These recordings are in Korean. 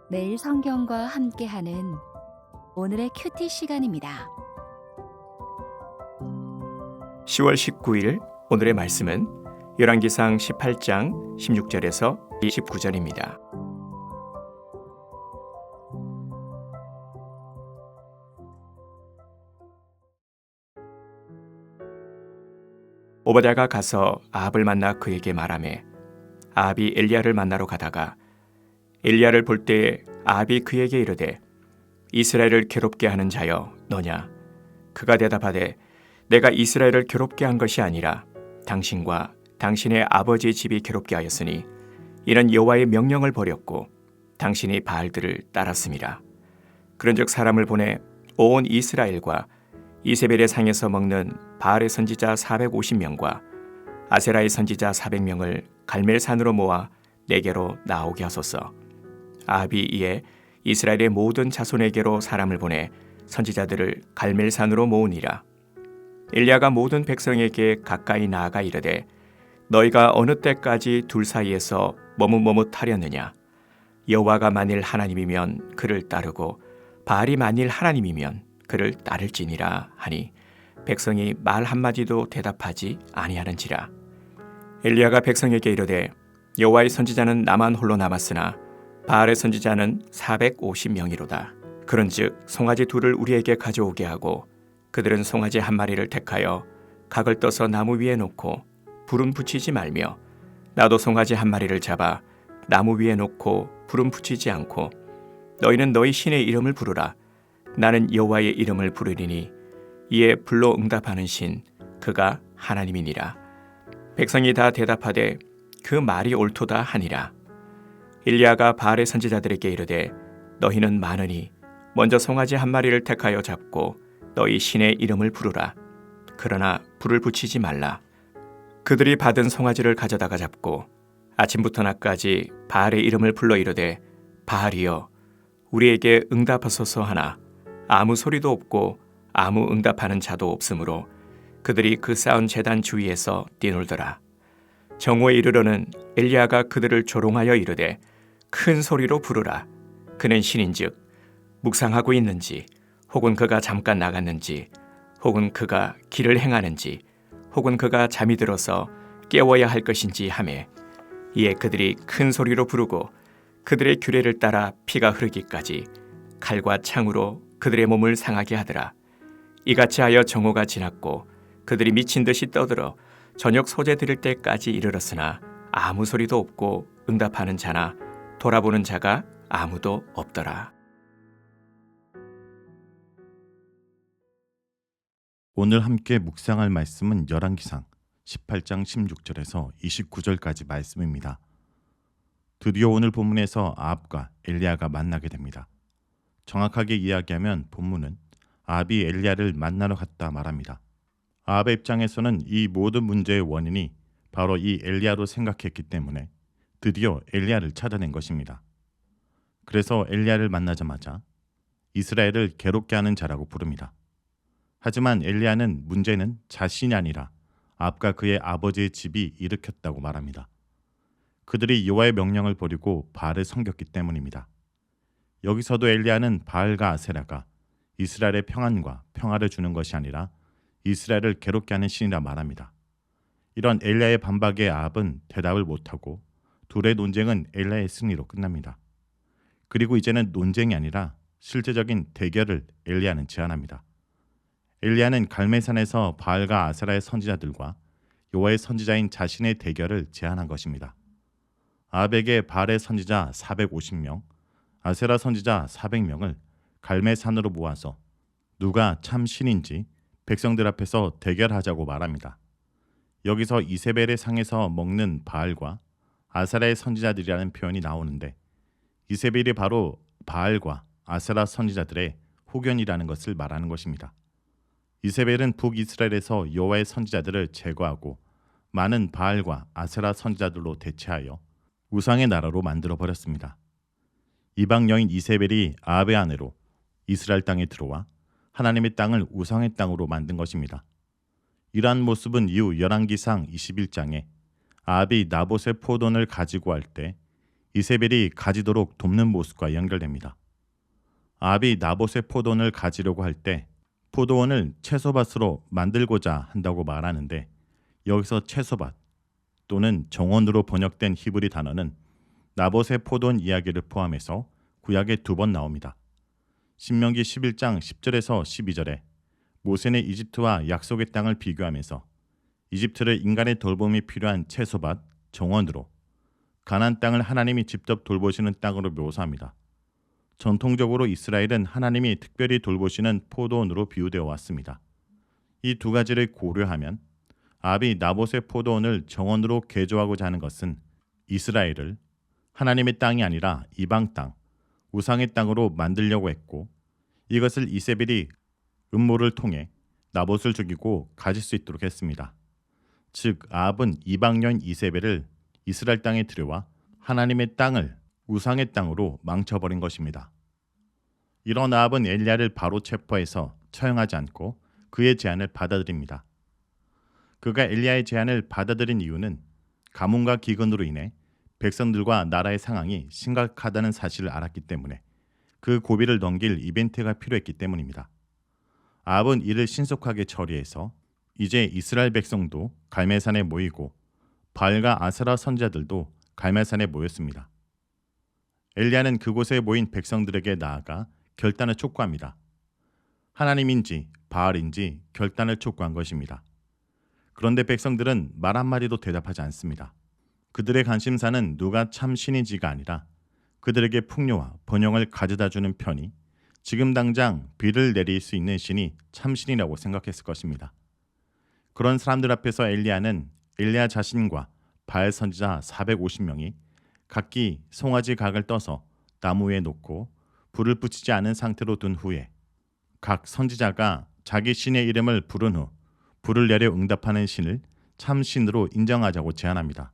매일 성경과 함께하는 오늘의 큐티 시간입니다. 10월 19일 오늘의 말씀은 열왕기상 18장 16절에서 29절입니다. 오바댜가 가서 아합을 만나 그에게 말하매 아합이 엘리야를 만나러 가다가 엘리야를 볼 때에 아합이 그에게 이르되 이스라엘을 괴롭게 하는 자여 너냐? 그가 대답하되 내가 이스라엘을 괴롭게 한 것이 아니라 당신과 당신의 아버지의 집이 괴롭게 하였으니 이는 여호와의 명령을 버렸고 당신이 바알들을 따랐음이라. 그런즉 사람을 보내 온 이스라엘과 이세벨의 상에서 먹는 바알의 선지자 450명과 아세라의 선지자 400명을 갈멜산으로 모아 내게로 나오게 하소서. 아합이 이에 이스라엘의 모든 자손에게로 사람을 보내 선지자들을 갈멜산으로 모으니라. 엘리야가 모든 백성에게 가까이 나아가 이르되 너희가 어느 때까지 둘 사이에서 머뭇머뭇하려느냐? 여호와가 만일 하나님이면 그를 따르고 바알이 만일 하나님이면 그를 따를지니라 하니 백성이 말 한마디도 대답하지 아니하는지라. 엘리야가 백성에게 이르되 여호와의 선지자는 나만 홀로 남았으나 바알의 선지자는 450명이로다. 그런즉 송아지 둘을 우리에게 가져오게 하고 그들은 송아지 한 마리를 택하여 각을 떠서 나무 위에 놓고 불은 붙이지 말며 나도 송아지 한 마리를 잡아 나무 위에 놓고 불은 붙이지 않고 너희는 너희 신의 이름을 부르라. 나는 여호와의 이름을 부르리니 이에 불로 응답하는 신 그가 하나님이니라. 백성이 다 대답하되 그 말이 옳도다 하니라. 엘리야가 바알의 선지자들에게 이르되 너희는 많으니 먼저 송아지 한 마리를 택하여 잡고 너희 신의 이름을 부르라. 그러나 불을 붙이지 말라. 그들이 받은 송아지를 가져다가 잡고 아침부터 낮까지 바알의 이름을 불러 이르되 바알이여 우리에게 응답하소서 하나 아무 소리도 없고 아무 응답하는 자도 없으므로 그들이 그 쌓은 제단 주위에서 뛰놀더라. 정오에 이르러는 엘리야가 그들을 조롱하여 이르되 큰 소리로 부르라. 그는 신인즉 묵상하고 있는지 혹은 그가 잠깐 나갔는지 혹은 그가 길을 행하는지 혹은 그가 잠이 들어서 깨워야 할 것인지 하매 이에 그들이 큰 소리로 부르고 그들의 규례를 따라 피가 흐르기까지 칼과 창으로 그들의 몸을 상하게 하더라. 이같이 하여 정오가 지났고 그들이 미친 듯이 떠들어 저녁 소재 드릴 때까지 이르렀으나 아무 소리도 없고 응답하는 자나 돌아보는 자가 아무도 없더라. 오늘 함께 묵상할 말씀은 열왕기상 18장 16절에서 29절까지 말씀입니다. 드디어 오늘 본문에서 아합과 엘리야가 만나게 됩니다. 정확하게 이야기하면 본문은 아합이 엘리야를 만나러 갔다 말합니다. 아합의 입장에서는 이 모든 문제의 원인이 바로 이 엘리야로 생각했기 때문에 드디어 엘리야를 찾아낸 것입니다. 그래서 엘리야를 만나자마자 이스라엘을 괴롭게 하는 자라고 부릅니다. 하지만 엘리야는 문제는 자신이 아니라 아합과 그의 아버지의 집이 일으켰다고 말합니다. 그들이 여호와의 명령을 버리고 바알을 섬겼기 때문입니다. 여기서도 엘리야는 바알과 아세라가 이스라엘의 평안과 평화를 주는 것이 아니라 이스라엘을 괴롭게 하는 신이라 말합니다. 이런 엘리야의 반박에 아합은 대답을 못하고 둘의 논쟁은 엘리야의 승리로 끝납니다. 그리고 이제는 논쟁이 아니라 실제적인 대결을 엘리야는 제안합니다. 엘리야는 갈멜산에서 바알과 아세라의 선지자들과 여호와의 선지자인 자신의 대결을 제안한 것입니다. 아합에게 바알의 선지자 450명, 아세라 선지자 400명을 갈멜산으로 모아서 누가 참 신인지 백성들 앞에서 대결하자고 말합니다. 여기서 이세벨의 상에서 먹는 바알과 아세라의 선지자들이라는 표현이 나오는데 이세벨이 바로 바알과 아세라 선지자들의 호견이라는 것을 말하는 것입니다. 이세벨은 북이스라엘에서 여호와의 선지자들을 제거하고 많은 바알과 아세라 선지자들로 대체하여 우상의 나라로 만들어 버렸습니다. 이방 여인 이세벨이 아합의 아내로 이스라엘 땅에 들어와 하나님의 땅을 우상의 땅으로 만든 것입니다. 이러한 모습은 이후 열왕기상 21장에 아합이 나봇의 포도원을 가지고 할 때 이세벨이 가지도록 돕는 모습과 연결됩니다. 아합이 나봇의 포도원을 가지려고 할 때 포도원을 채소밭으로 만들고자 한다고 말하는데, 여기서 채소밭 또는 정원으로 번역된 히브리 단어는 나봇의 포도원 이야기를 포함해서 구약에 2번 나옵니다. 신명기 11장 10절에서 12절에 모세는 이집트와 약속의 땅을 비교하면서 이집트를 인간의 돌봄이 필요한 채소밭, 정원으로, 가나안 땅을 하나님이 직접 돌보시는 땅으로 묘사합니다. 전통적으로 이스라엘은 하나님이 특별히 돌보시는 포도원으로 비유되어 왔습니다. 이 두 가지를 고려하면 아합이 나봇의 포도원을 정원으로 개조하고자 하는 것은 이스라엘을 하나님의 땅이 아니라 이방 땅, 우상의 땅으로 만들려고 했고, 이것을 이세벨이 음모를 통해 나봇을 죽이고 가질 수 있도록 했습니다. 즉 아합은 이방 여인 이세벨을 이스라엘 땅에 들여와 하나님의 땅을 우상의 땅으로 망쳐버린 것입니다. 이런 아합은 엘리야를 바로 체포해서 처형하지 않고 그의 제안을 받아들입니다. 그가 엘리야의 제안을 받아들인 이유는 가뭄과 기근으로 인해 백성들과 나라의 상황이 심각하다는 사실을 알았기 때문에 그 고비를 넘길 이벤트가 필요했기 때문입니다. 아합은 이를 신속하게 처리해서 이제 이스라엘 백성도 갈멜산에 모이고 바알과 아세라 선지자들도 갈멜산에 모였습니다. 엘리야는 그곳에 모인 백성들에게 나아가 결단을 촉구합니다. 하나님인지 바알인지 결단을 촉구한 것입니다. 그런데 백성들은 말 한마디도 대답하지 않습니다. 그들의 관심사는 누가 참 신인지가 아니라 그들에게 풍요와 번영을 가져다주는 편이 지금 당장 비를 내릴 수 있는 신이 참신이라고 생각했을 것입니다. 그런 사람들 앞에서 엘리야는 엘리야 자신과 바알 선지자 450명이 각기 송아지 각을 떠서 나무 위에 놓고 불을 붙이지 않은 상태로 둔 후에 각 선지자가 자기 신의 이름을 부른 후 불을 내려 응답하는 신을 참신으로 인정하자고 제안합니다.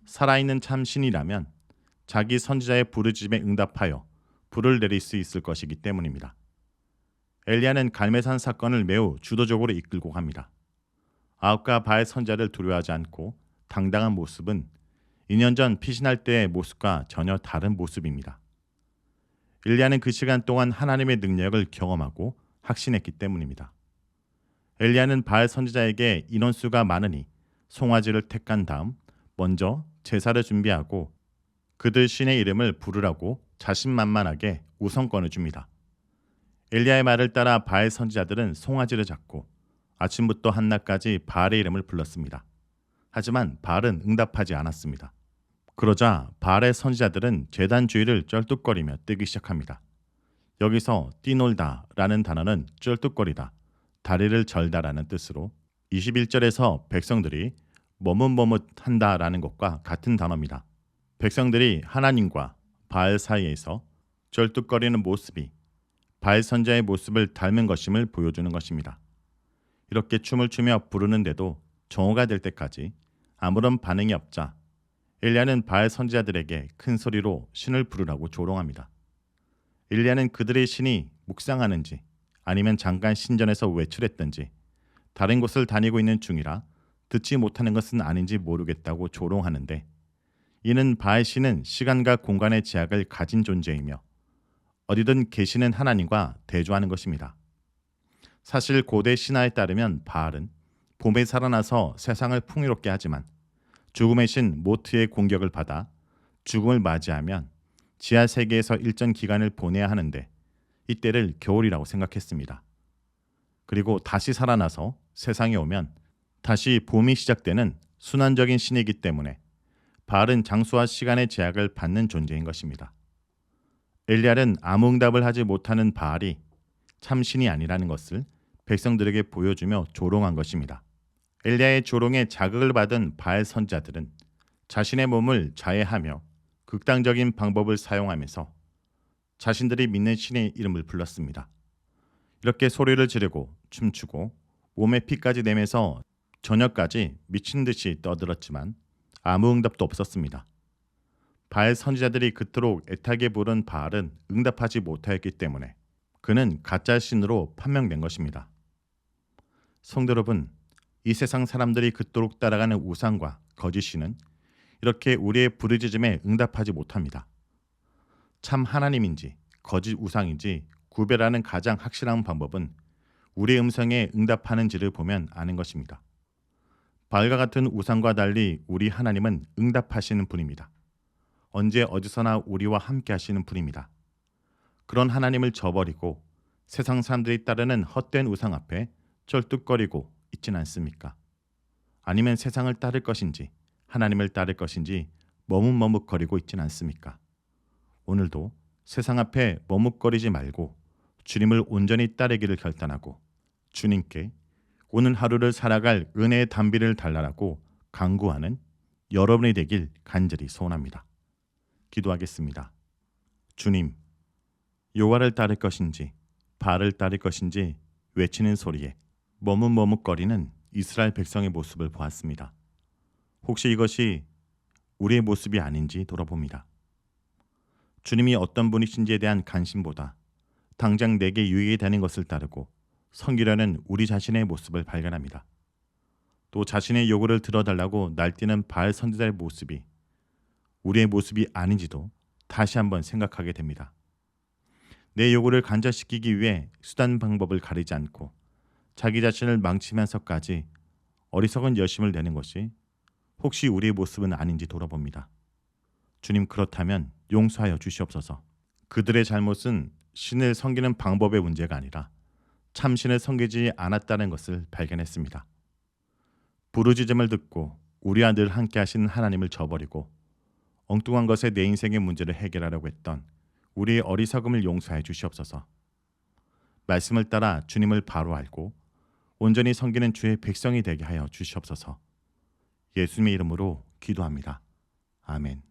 살아있는 참신이라면 자기 선지자의 부르짖음에 응답하여 불을 내릴 수 있을 것이기 때문입니다. 엘리야는 갈멜산 사건을 매우 주도적으로 이끌고 갑니다. 아합과 바알 선지자를 두려워하지 않고 당당한 모습은 2년 전 피신할 때의 모습과 전혀 다른 모습입니다. 엘리야는 그 시간 동안 하나님의 능력을 경험하고 확신했기 때문입니다. 엘리야는 바알 선지자에게 인원수가 많으니 송아지를 택한 다음 먼저 제사를 준비하고 그들 신의 이름을 부르라고 자신만만하게 우선권을 줍니다. 엘리야의 말을 따라 바알 선지자들은 송아지를 잡고 아침부터 한낮까지 바알의 이름을 불렀습니다. 하지만 바알은 응답하지 않았습니다. 그러자 바알의 선지자들은 제단 주위를 쩔뚝거리며 뛰기 시작합니다. 여기서 뛰놀다라는 단어는 쩔뚝거리다, 다리를 절다라는 뜻으로 21절에서 백성들이 머뭇머뭇한다라는 것과 같은 단어입니다. 백성들이 하나님과 바알 사이에서 쩔뚝거리는 모습이 바알 선지자의 모습을 닮은 것임을 보여주는 것입니다. 이렇게 춤을 추며 부르는데도 정오가 될 때까지 아무런 반응이 없자 엘리야는 바알 선지자들에게 큰 소리로 신을 부르라고 조롱합니다. 엘리야는 그들의 신이 묵상하는지 아니면 잠깐 신전에서 외출했든지 다른 곳을 다니고 있는 중이라 듣지 못하는 것은 아닌지 모르겠다고 조롱하는데, 이는 바알 신은 시간과 공간의 제약을 가진 존재이며 어디든 계시는 하나님과 대조하는 것입니다. 사실 고대 신화에 따르면 바알은 봄에 살아나서 세상을 풍요롭게 하지만 죽음의 신 모트의 공격을 받아 죽음을 맞이하면 지하 세계에서 일정 기간을 보내야 하는데 이때를 겨울이라고 생각했습니다. 그리고 다시 살아나서 세상에 오면 다시 봄이 시작되는 순환적인 신이기 때문에 바알은 장소와 시간의 제약을 받는 존재인 것입니다. 엘리야는 아무 응답을 하지 못하는 바알이 참신이 아니라는 것을 백성들에게 보여주며 조롱한 것입니다. 엘리야의 조롱에 자극을 받은 바알 선지자들은 자신의 몸을 자해하며 극단적인 방법을 사용하면서 자신들이 믿는 신의 이름을 불렀습니다. 이렇게 소리를 지르고 춤추고 몸에 피까지 내면서 저녁까지 미친 듯이 떠들었지만 아무 응답도 없었습니다. 바알 선지자들이 그토록 애타게 부른 바알은 응답하지 못하였기 때문에 그는 가짜 신으로 판명된 것입니다. 성도 여러분, 이 세상 사람들이 그토록 따라가는 우상과 거짓 신은 이렇게 우리의 부르짖음에 응답하지 못합니다. 참 하나님인지 거짓 우상인지 구별하는 가장 확실한 방법은 우리의 음성에 응답하는지를 보면 아는 것입니다. 바알과 같은 우상과 달리 우리 하나님은 응답하시는 분입니다. 언제 어디서나 우리와 함께 하시는 분입니다. 그런 하나님을 저버리고 세상 사람들이 따르는 헛된 우상 앞에 쩔뚝거리고 있진 않습니까? 아니면 세상을 따를 것인지 하나님을 따를 것인지 머뭇머뭇거리고 있진 않습니까? 오늘도 세상 앞에 머뭇거리지 말고 주님을 온전히 따르기를 결단하고 주님께 오늘 하루를 살아갈 은혜의 담비를 달라라고 간구하는 여러분이 되길 간절히 소원합니다. 기도하겠습니다. 주님, 여호와를 따를 것인지 바알을 따를 것인지 외치는 소리에 머뭇머뭇거리는 이스라엘 백성의 모습을 보았습니다. 혹시 이것이 우리의 모습이 아닌지 돌아봅니다. 주님이 어떤 분이신지에 대한 관심보다 당장 내게 유익이 되는 것을 따르고 섬기려는 우리 자신의 모습을 발견합니다. 또 자신의 요구를 들어달라고 날뛰는 바알 선지자의 모습이 우리의 모습이 아닌지도 다시 한번 생각하게 됩니다. 내 요구를 간절시키기 위해 수단 방법을 가리지 않고 자기 자신을 망치면서까지 어리석은 열심을 내는 것이 혹시 우리의 모습은 아닌지 돌아봅니다. 주님, 그렇다면 용서하여 주시옵소서. 그들의 잘못은 신을 섬기는 방법의 문제가 아니라 참신을 섬기지 않았다는 것을 발견했습니다. 부르짖음을 듣고 우리와 늘 함께 하시는 하나님을 저버리고 엉뚱한 것에 내 인생의 문제를 해결하려고 했던 우리의 어리석음을 용서해 주시옵소서. 말씀을 따라 주님을 바로 알고 온전히 섬기는 주의 백성이 되게 하여 주시옵소서. 예수님의 이름으로 기도합니다. 아멘.